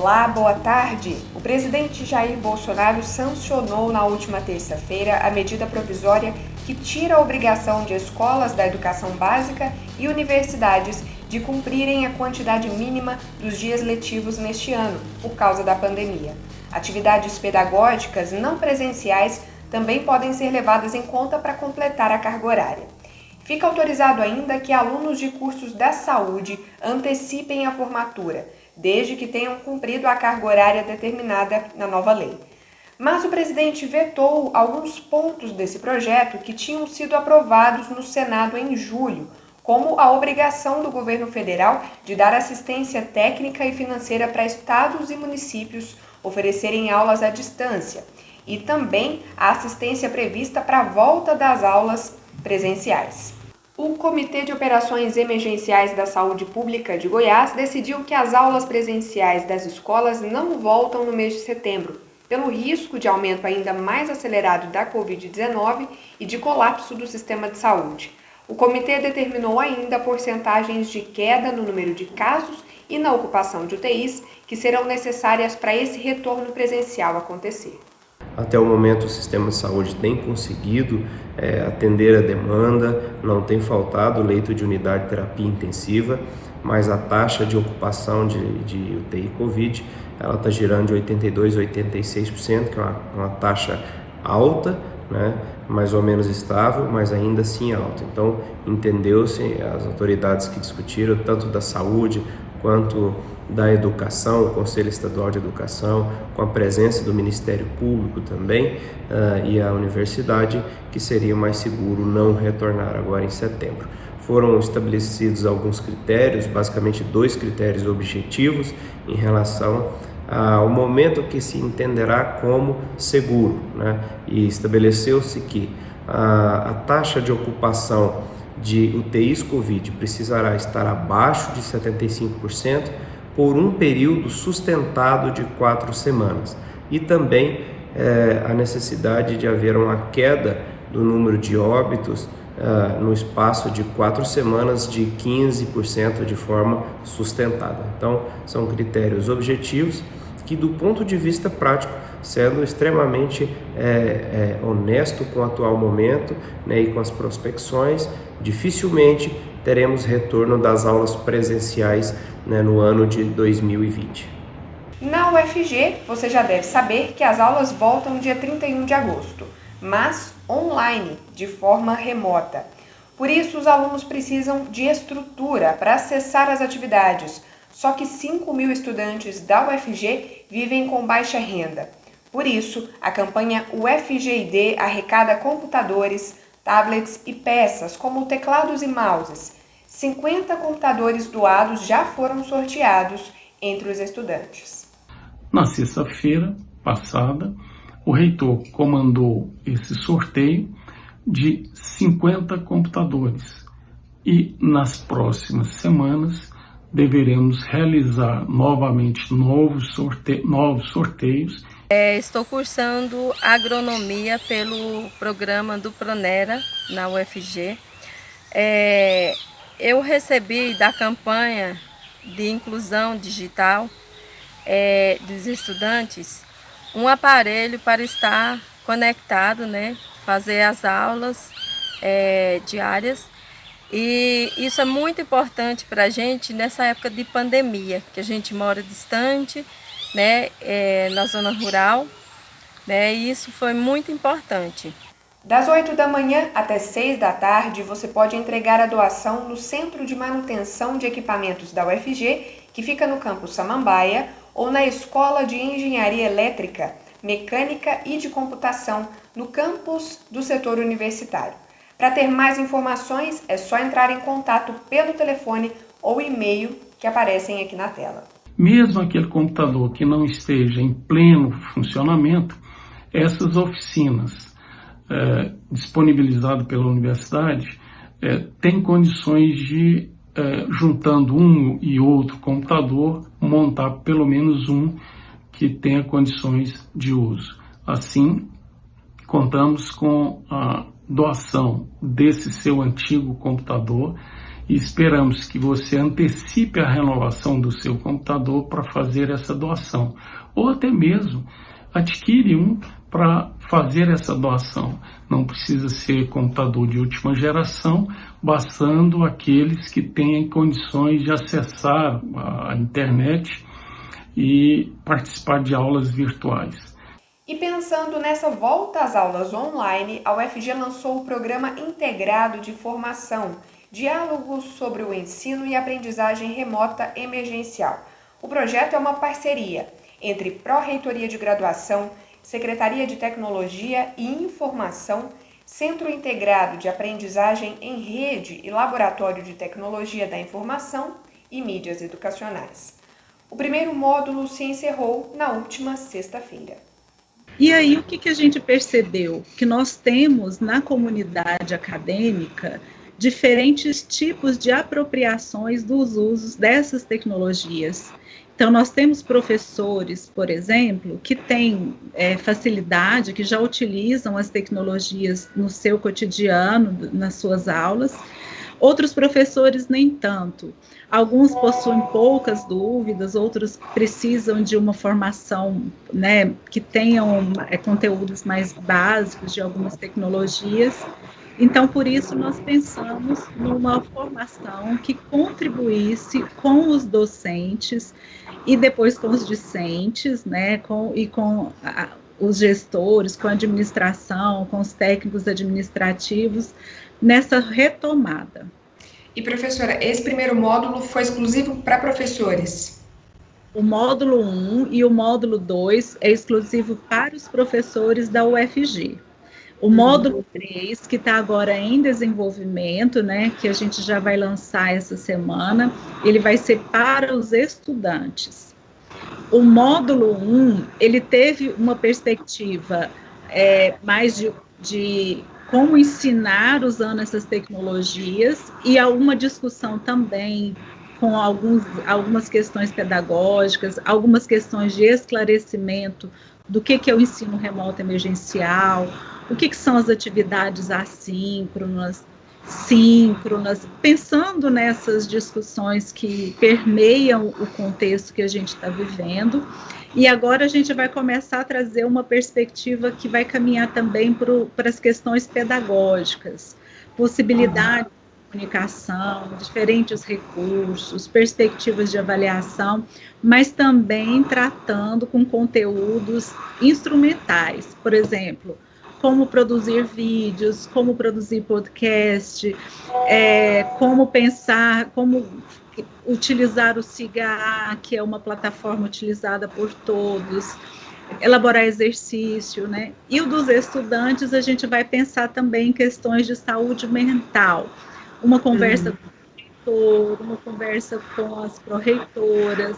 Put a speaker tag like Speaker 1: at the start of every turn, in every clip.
Speaker 1: Olá, boa tarde. O presidente Jair Bolsonaro sancionou na última terça-feira a medida provisória que tira a obrigação de escolas da educação básica e universidades de cumprirem a quantidade mínima dos dias letivos neste ano, por causa da pandemia. Atividades pedagógicas não presenciais também podem ser levadas em conta para completar a carga horária. Fica autorizado ainda que alunos de cursos da saúde antecipem a formatura, desde que tenham cumprido a carga horária determinada na nova lei. Mas o presidente vetou alguns pontos desse projeto que tinham sido aprovados no Senado em julho, como a obrigação do governo federal de dar assistência técnica e financeira para estados e municípios oferecerem aulas à distância, e também a assistência prevista para a volta das aulas presenciais. O Comitê de Operações Emergenciais da Saúde Pública de Goiás decidiu que as aulas presenciais das escolas não voltam no mês de setembro, pelo risco de aumento ainda mais acelerado da Covid-19 e de colapso do sistema de saúde. O comitê determinou ainda porcentagens de queda no número de casos e na ocupação de UTIs que serão necessárias para esse retorno presencial acontecer.
Speaker 2: Até o momento o sistema de saúde tem conseguido atender a demanda, não tem faltado leito de unidade de terapia intensiva, mas a taxa de ocupação de UTI Covid ela está girando de 82% a 86%, que é uma taxa alta, né? Mais ou menos estável, mas ainda assim alta. Então entendeu-se, as autoridades que discutiram, tanto da saúde quanto da educação, o Conselho Estadual de Educação, com a presença do Ministério Público também e a universidade, que seria mais seguro não retornar agora em setembro. Foram estabelecidos alguns critérios, basicamente 2 critérios objetivos em relação ao momento que se entenderá como seguro, né? E estabeleceu-se que a taxa de ocupação de UTIs Covid precisará estar abaixo de 75% por um período sustentado de 4 semanas. E também a necessidade de haver uma queda do número de óbitos no espaço de 4 semanas de 15% de forma sustentada. Então, são critérios objetivos que, do ponto de vista prático, sendo extremamente honesto com o atual momento, né, e com as prospecções, dificilmente teremos retorno das aulas presenciais, né, no ano de 2020.
Speaker 1: Na UFG, você já deve saber que as aulas voltam dia 31 de agosto, mas online, de forma remota. Por isso, os alunos precisam de estrutura para acessar as atividades, só que 5.000 estudantes da UFG vivem com baixa renda. Por isso, a campanha UFG&D arrecada computadores, tablets e peças como teclados e mouses. 50 computadores doados já foram sorteados entre os estudantes.
Speaker 3: Na sexta-feira passada, o reitor comandou esse sorteio de 50 computadores e nas próximas semanas deveremos realizar novamente novos sorteios.
Speaker 4: Estou cursando agronomia pelo programa do Pronera na UFG. Eu recebi da campanha de inclusão digital dos estudantes um aparelho para estar conectado, né, fazer as aulas diárias. E isso é muito importante para a gente nessa época de pandemia, que a gente mora distante, né, na zona rural, né, e isso foi muito importante.
Speaker 1: Das 8 da manhã até 6 da tarde, você pode entregar a doação no Centro de Manutenção de Equipamentos da UFG, que fica no campus Samambaia, ou na Escola de Engenharia Elétrica, Mecânica e de Computação, no campus do setor universitário. Para ter mais informações, é só entrar em contato pelo telefone ou e-mail que aparecem aqui na tela.
Speaker 3: Mesmo aquele computador que não esteja em pleno funcionamento, essas oficinas disponibilizadas pela universidade têm condições de, juntando um e outro computador, montar pelo menos um que tenha condições de uso. Assim, contamos com a doação desse seu antigo computador e esperamos que você antecipe a renovação do seu computador para fazer essa doação, ou até mesmo adquire um para fazer essa doação. Não precisa ser computador de última geração, bastando aqueles que tenham condições de acessar a internet e participar de aulas virtuais.
Speaker 1: E pensando nessa volta às aulas online, a UFG lançou o Programa Integrado de Formação, Diálogos sobre o Ensino e Aprendizagem Remota Emergencial. O projeto é uma parceria entre Pró-Reitoria de Graduação, Secretaria de Tecnologia e Informação, Centro Integrado de Aprendizagem em Rede e Laboratório de Tecnologia da Informação e Mídias Educacionais. O primeiro módulo se encerrou na última sexta-feira.
Speaker 5: E aí, o que a gente percebeu? Que nós temos na comunidade acadêmica diferentes tipos de apropriações dos usos dessas tecnologias. Então, nós temos professores, por exemplo, que têm facilidade, que já utilizam as tecnologias no seu cotidiano, nas suas aulas. Outros professores nem tanto. Alguns possuem poucas dúvidas, outros precisam de uma formação, né, que tenham conteúdos mais básicos de algumas tecnologias. Então, por isso, nós pensamos numa formação que contribuísse com os docentes e depois com os discentes, né, com os gestores, com a administração, com os técnicos administrativos, nessa retomada.
Speaker 1: E, professora, esse primeiro módulo foi exclusivo para professores?
Speaker 5: O módulo 1 e o módulo 2 é exclusivo para os professores da UFG. O módulo 3, que está agora em desenvolvimento, né, que a gente já vai lançar essa semana, ele vai ser para os estudantes. O módulo 1, ele teve uma perspectiva mais de como ensinar usando essas tecnologias e há uma discussão também com algumas questões pedagógicas, algumas questões de esclarecimento do que é o ensino remoto emergencial, o que são as atividades assíncronas, síncronas, pensando nessas discussões que permeiam o contexto que a gente está vivendo. E agora a gente vai começar a trazer uma perspectiva que vai caminhar também para as questões pedagógicas, possibilidade de comunicação, diferentes recursos, perspectivas de avaliação, mas também tratando com conteúdos instrumentais, por exemplo, como produzir vídeos, como produzir podcast, como pensar, como utilizar o SIGA, que é uma plataforma utilizada por todos, elaborar exercício, né? E o dos estudantes, a gente vai pensar também em questões de saúde mental, uma conversa com o reitor, uma conversa com as pró-reitoras,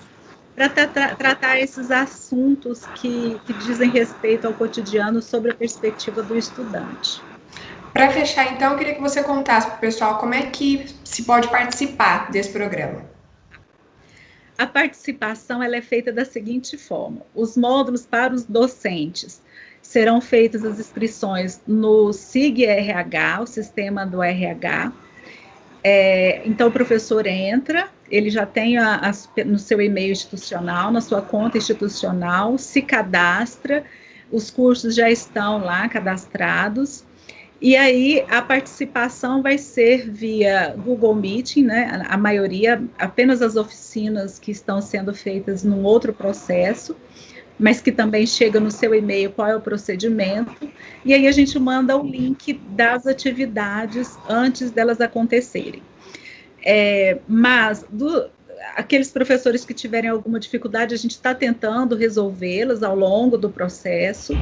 Speaker 5: para tratar esses assuntos que dizem respeito ao cotidiano sobre a perspectiva do estudante.
Speaker 1: Para fechar, então, eu queria que você contasse para o pessoal como é que se pode participar desse programa.
Speaker 5: A participação ela é feita da seguinte forma: os módulos para os docentes serão feitas as inscrições no SIG-RH, o sistema do RH. Então, o professor entra, ele já tem no seu e-mail institucional, na sua conta institucional, se cadastra, os cursos já estão lá cadastrados, e aí a participação vai ser via Google Meeting, né? A maioria, apenas as oficinas que estão sendo feitas num outro processo, mas que também chega no seu e-mail qual é o procedimento, e aí a gente manda o link das atividades antes delas acontecerem. Mas aqueles professores que tiverem alguma dificuldade, a gente está tentando resolvê-las ao longo do processo.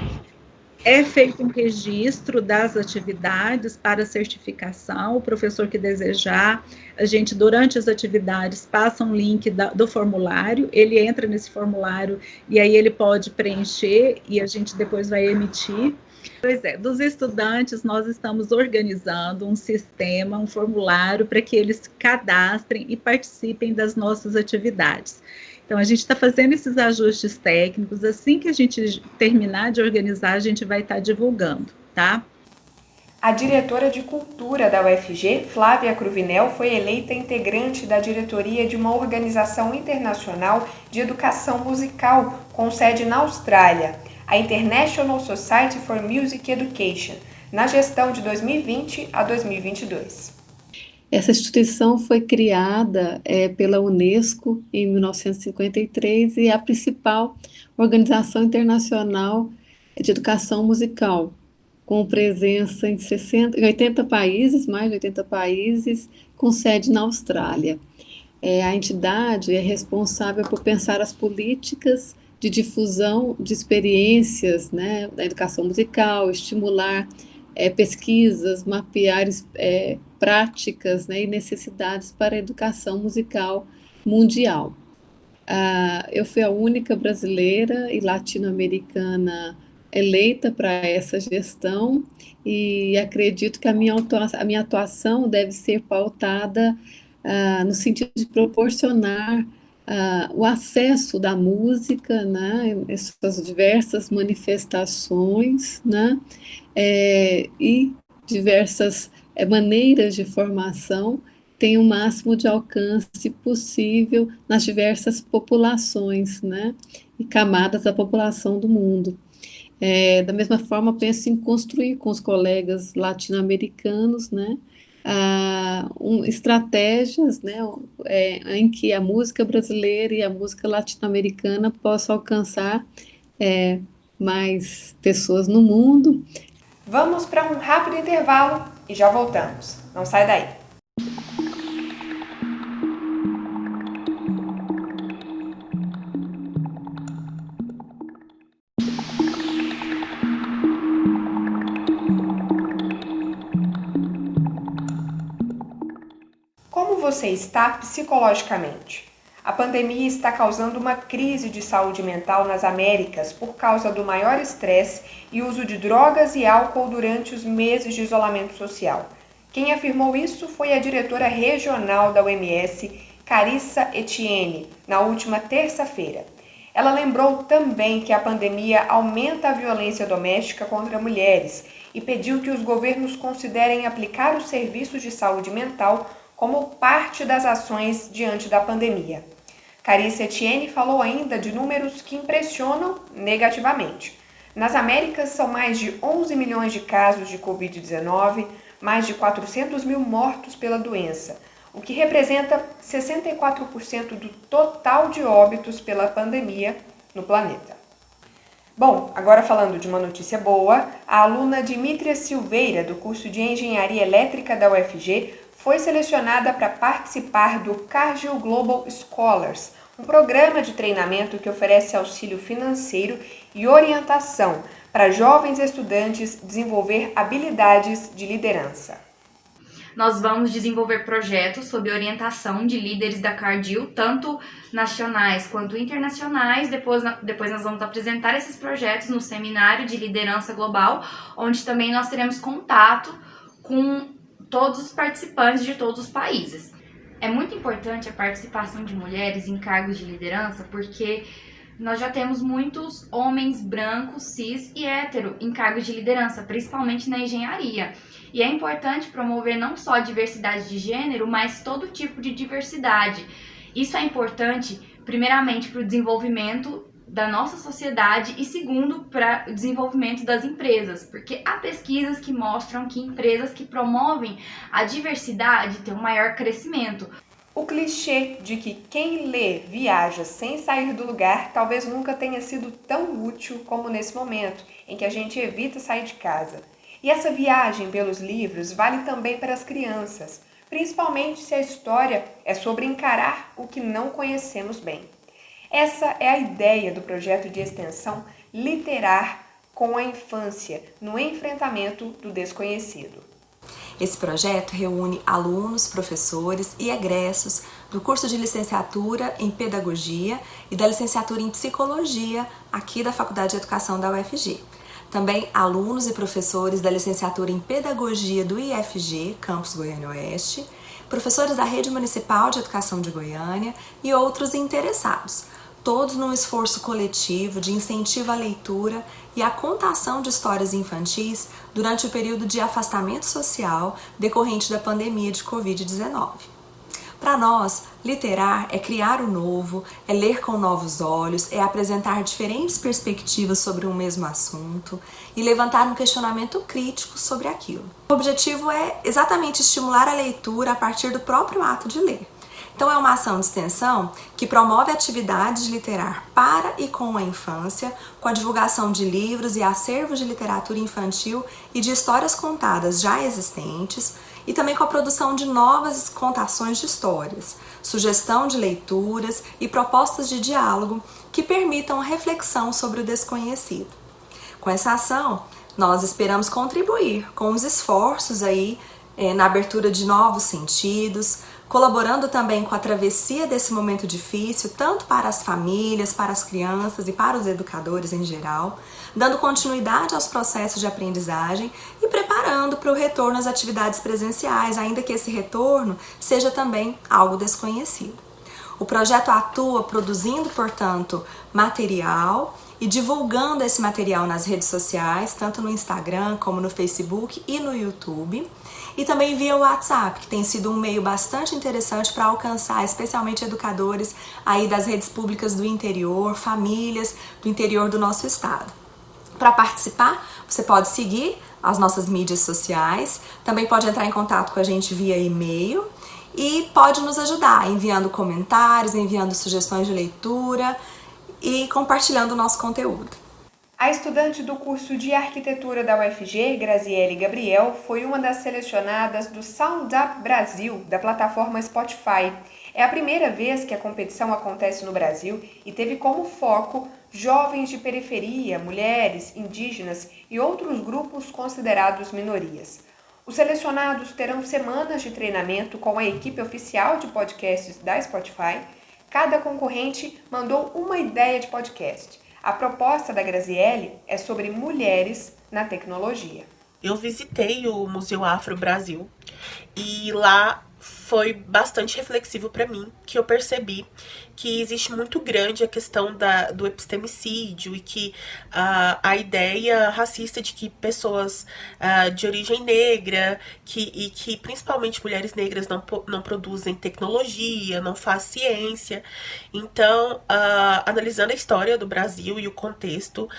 Speaker 5: É feito um registro das atividades para certificação, o professor que desejar, a gente, durante as atividades, passa um link do formulário, ele entra nesse formulário e aí ele pode preencher e a gente depois vai emitir. Pois é, dos estudantes nós estamos organizando um sistema, um formulário para que eles cadastrem e participem das nossas atividades. Então, a gente está fazendo esses ajustes técnicos, assim que a gente terminar de organizar, a gente vai estar divulgando, tá?
Speaker 1: A diretora de Cultura da UFG, Flávia Cruvinel, foi eleita integrante da diretoria de uma organização internacional de educação musical com sede na Austrália, a International Society for Music Education, na gestão de 2020 a 2022.
Speaker 6: Essa instituição foi criada pela Unesco em 1953 e é a principal organização internacional de educação musical, com presença em 80 países, mais de 80 países, com sede na Austrália. A entidade é responsável por pensar as políticas de difusão de experiências, né, da educação musical, estimular pesquisas, mapear práticas, né, e necessidades para a educação musical mundial. Eu fui a única brasileira e latino-americana eleita para essa gestão e acredito que a minha atuação deve ser pautada no sentido de proporcionar o acesso da música, né, essas diversas manifestações, né, e diversas maneiras de formação tem o máximo de alcance possível nas diversas populações, né, e camadas da população do mundo. Da mesma forma, penso em construir com os colegas latino-americanos, né, estratégias, né, em que a música brasileira e a música latino-americana possam alcançar mais pessoas no mundo.
Speaker 1: Vamos para um rápido intervalo e já voltamos. Não sai daí. Como você está psicologicamente? A pandemia está causando uma crise de saúde mental nas Américas por causa do maior estresse e uso de drogas e álcool durante os meses de isolamento social. Quem afirmou isso foi a diretora regional da OMS, Carissa Etienne, na última terça-feira. Ela lembrou também que a pandemia aumenta a violência doméstica contra mulheres e pediu que os governos considerem aplicar os serviços de saúde mental como parte das ações diante da pandemia. Carissa Etienne falou ainda de números que impressionam negativamente. Nas Américas, são mais de 11 milhões de casos de Covid-19, mais de 400 mil mortos pela doença, o que representa 64% do total de óbitos pela pandemia no planeta. Bom, agora falando de uma notícia boa, a aluna Dimítria Silveira, do curso de Engenharia Elétrica da UFG, foi selecionada para participar do Cargill Global Scholars, um programa de treinamento que oferece auxílio financeiro e orientação para jovens estudantes desenvolver habilidades de liderança.
Speaker 7: Nós vamos desenvolver projetos sob orientação de líderes da Cargill, tanto nacionais quanto internacionais. Depois nós vamos apresentar esses projetos no Seminário de Liderança Global, onde também nós teremos contato com todos os participantes de todos os países. É muito importante a participação de mulheres em cargos de liderança, porque nós já temos muitos homens brancos, cis e hétero em cargos de liderança, principalmente na engenharia. E é importante promover não só a diversidade de gênero, mas todo tipo de diversidade. Isso é importante, primeiramente, para o desenvolvimento da nossa sociedade e segundo, para o desenvolvimento das empresas, porque há pesquisas que mostram que empresas que promovem a diversidade têm um maior crescimento.
Speaker 1: O clichê de que quem lê viaja sem sair do lugar talvez nunca tenha sido tão útil como nesse momento, em que a gente evita sair de casa. E essa viagem pelos livros vale também para as crianças, principalmente se a história é sobre encarar o que não conhecemos bem. Essa é a ideia do projeto de extensão Literar com a Infância, no enfrentamento do desconhecido.
Speaker 8: Esse projeto reúne alunos, professores e egressos do curso de licenciatura em Pedagogia e da licenciatura em Psicologia aqui da Faculdade de Educação da UFG. Também alunos e professores da licenciatura em Pedagogia do IFG, Campus Goiânia Oeste, professores da Rede Municipal de Educação de Goiânia e outros interessados. todos num esforço coletivo de incentivo à leitura e à contação de histórias infantis durante o período de afastamento social decorrente da pandemia de Covid-19. Para nós, literar é criar o novo, é ler com novos olhos, é apresentar diferentes perspectivas sobre um mesmo assunto e levantar um questionamento crítico sobre aquilo. O objetivo é exatamente estimular a leitura a partir do próprio ato de ler. Então é uma ação de extensão que promove atividades de literar para e com a infância, com a divulgação de livros e acervos de literatura infantil e de histórias contadas já existentes, e também com a produção de novas contações de histórias, sugestão de leituras e propostas de diálogo que permitam a reflexão sobre o desconhecido. Com essa ação, nós esperamos contribuir com os esforços aí na abertura de novos sentidos, colaborando também com a travessia desse momento difícil, tanto para as famílias, para as crianças e para os educadores em geral, dando continuidade aos processos de aprendizagem e preparando para o retorno às atividades presenciais, ainda que esse retorno seja também algo desconhecido. O projeto atua produzindo, portanto, material e divulgando esse material nas redes sociais, tanto no Instagram como no Facebook e no YouTube, e também via WhatsApp, que tem sido um meio bastante interessante para alcançar especialmente educadores aí das redes públicas do interior, famílias do interior do nosso estado. Para participar, você pode seguir as nossas mídias sociais, também pode entrar em contato com a gente via e-mail e pode nos ajudar enviando comentários, enviando sugestões de leitura e compartilhando o nosso conteúdo.
Speaker 1: A estudante do curso de arquitetura da UFG, Graziele Gabriel, foi uma das selecionadas do Sound Up Brasil, da plataforma Spotify. É a primeira vez que a competição acontece no Brasil e teve como foco jovens de periferia, mulheres, indígenas e outros grupos considerados minorias. Os selecionados terão semanas de treinamento com a equipe oficial de podcasts da Spotify. Cada concorrente mandou uma ideia de podcast. A proposta da Graziele é sobre mulheres na tecnologia.
Speaker 9: Eu visitei o Museu Afro Brasil e lá foi bastante reflexivo para mim, que eu percebi que existe muito grande a questão do epistemicídio e que a ideia racista de que pessoas de origem negra e que principalmente mulheres negras não produzem tecnologia, não fazem ciência. Então, analisando a história do Brasil e o contexto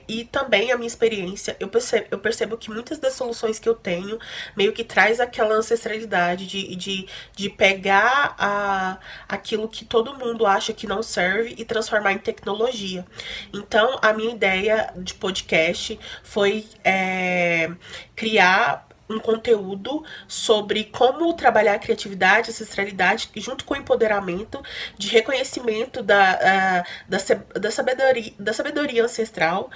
Speaker 9: e também a minha experiência, eu percebo que muitas das soluções que eu tenho meio que traz aquela ancestralidade de pegar aquilo que todo mundo acha que não serve e transformar em tecnologia. Então, a minha ideia de podcast foi criar um conteúdo sobre como trabalhar a criatividade, a ancestralidade, junto com o empoderamento, de reconhecimento da sabedoria ancestral,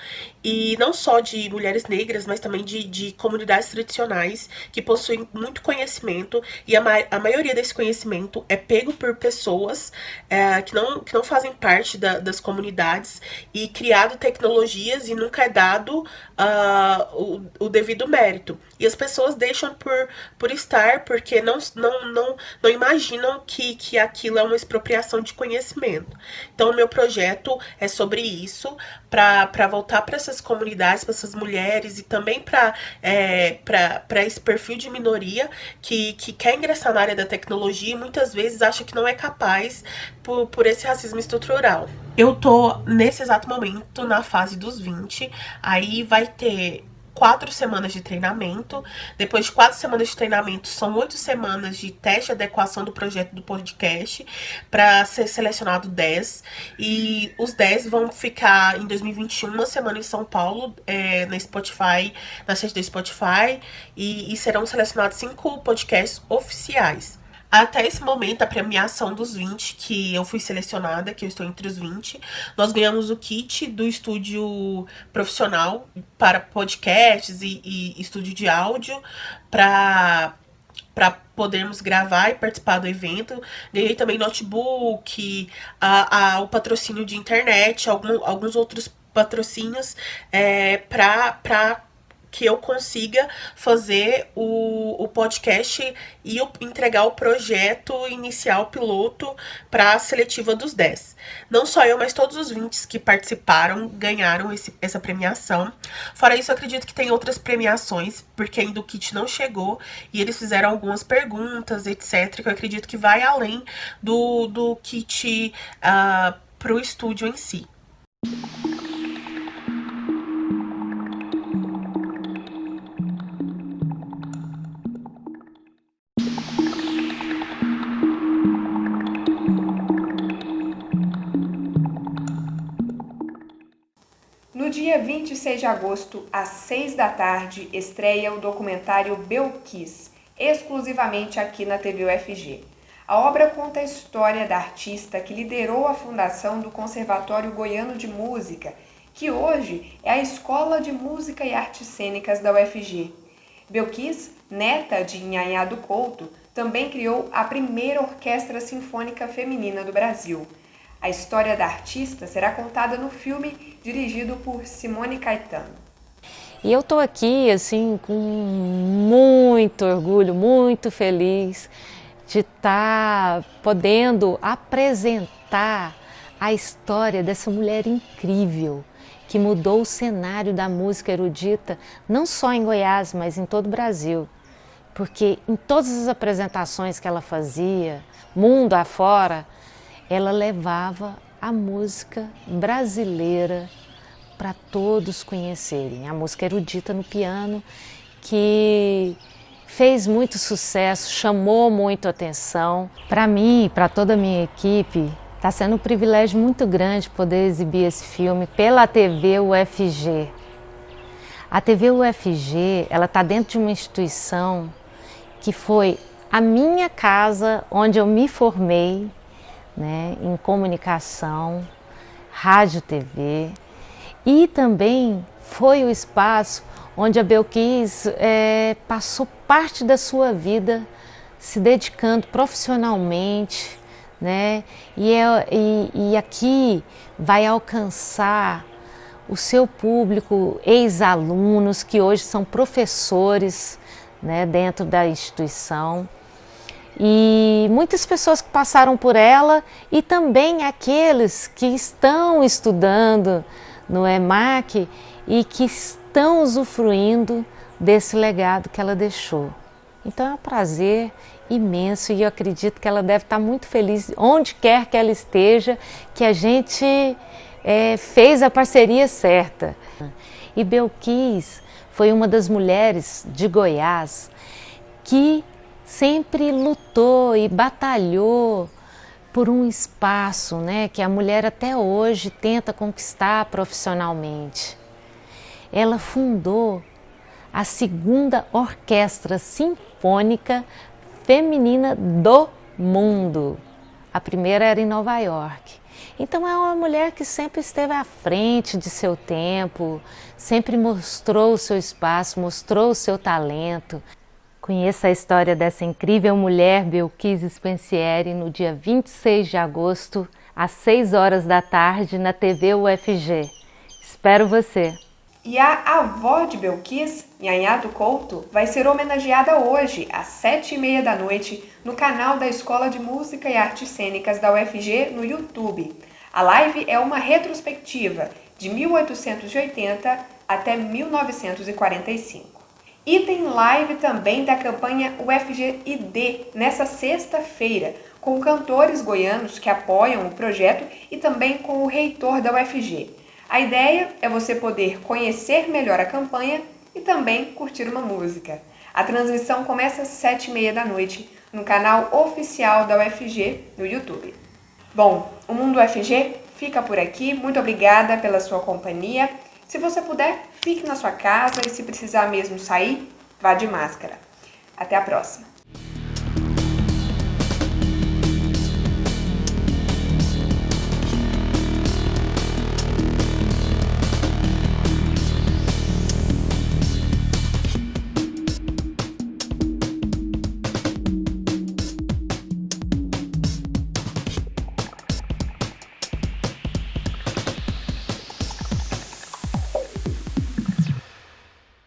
Speaker 9: e não só de mulheres negras, mas também de comunidades tradicionais que possuem muito conhecimento, e a maioria desse conhecimento é pego por pessoas que não fazem parte das comunidades, e criado tecnologias e nunca é dado o devido mérito. E as pessoas deixam por estar, porque não imaginam que aquilo é uma expropriação de conhecimento. Então, o meu projeto é sobre isso, para voltar para essas comunidades, para essas mulheres, e também para esse perfil de minoria que quer ingressar na área da tecnologia e muitas vezes acha que não é capaz por esse racismo estrutural. Eu tô, nesse exato momento, na fase dos 20, aí vai ter 4 semanas de treinamento. Depois de 4 semanas de treinamento, são 8 semanas de teste e adequação do projeto do podcast, para ser selecionado 10. E os 10 vão ficar em 2021, uma semana em São Paulo, na Spotify, na sede da Spotify, e serão selecionados 5 podcasts oficiais. Até esse momento, a premiação dos 20, que eu fui selecionada, que eu estou entre os 20, nós ganhamos o kit do estúdio profissional para podcasts e estúdio de áudio para podermos gravar e participar do evento. Ganhei também notebook, o patrocínio de internet, alguns outros patrocínios para que eu consiga fazer o podcast e entregar o projeto inicial piloto para a seletiva dos 10. Não só eu, mas todos os 20 que participaram ganharam essa premiação. Fora isso, eu acredito que tem outras premiações, porque ainda o kit não chegou e eles fizeram algumas perguntas, etc., que eu acredito que vai além do kit para o estúdio em si.
Speaker 1: No dia 26 de agosto, às 6 da tarde, estreia o documentário Belkis, exclusivamente aqui na TV UFG. A obra conta a história da artista que liderou a fundação do Conservatório Goiano de Música, que hoje é a Escola de Música e Artes Cênicas da UFG. Belkis, neta de Nhanhá do Couto, também criou a primeira orquestra sinfônica feminina do Brasil. A história da artista será contada no filme dirigido por Simone Caetano.
Speaker 10: E eu estou aqui assim com muito orgulho, muito feliz de estar podendo apresentar a história dessa mulher incrível que mudou o cenário da música erudita, não só em Goiás, mas em todo o Brasil. Porque em todas as apresentações que ela fazia, mundo afora, ela levava a música brasileira para todos conhecerem. A música erudita no piano, que fez muito sucesso, chamou muito atenção. Para mim e para toda a minha equipe, está sendo um privilégio muito grande poder exibir esse filme pela TV UFG. A TV UFG, ela está dentro de uma instituição que foi a minha casa, onde eu me formei, né, em comunicação, rádio, TV, e também foi o espaço onde a Belkis passou parte da sua vida se dedicando profissionalmente, né, e aqui vai alcançar o seu público, ex-alunos que hoje são professores, né, dentro da instituição. E muitas pessoas que passaram por ela e também aqueles que estão estudando no EMAC e que estão usufruindo desse legado que ela deixou. Então é um prazer imenso e eu acredito que ela deve estar muito feliz onde quer que ela esteja, que a gente fez a parceria certa. E Belkis foi uma das mulheres de Goiás que sempre lutou e batalhou por um espaço, né, que a mulher até hoje tenta conquistar profissionalmente. Ela fundou a segunda orquestra sinfônica feminina do mundo. A primeira era em Nova York. Então é uma mulher que sempre esteve à frente de seu tempo, sempre mostrou o seu espaço, mostrou o seu talento. Conheça a história dessa incrível mulher, Belkis Spencieri, no dia 26 de agosto, às 6 horas da tarde, na TV UFG. Espero você!
Speaker 1: E a avó de Belkis, Nhanhá do Couto, vai ser homenageada hoje, às 7h30 da noite, no canal da Escola de Música e Artes Cênicas da UFG no YouTube. A live é uma retrospectiva de 1880 até 1945. E tem live também da campanha UFG ID nessa sexta-feira, com cantores goianos que apoiam o projeto e também com o reitor da UFG. A ideia é você poder conhecer melhor a campanha e também curtir uma música. A transmissão começa às 7h30 da noite no canal oficial da UFG no YouTube. Bom, o Mundo UFG fica por aqui. Muito obrigada pela sua companhia. Se você puder, fique na sua casa e se precisar mesmo sair, vá de máscara. Até a próxima!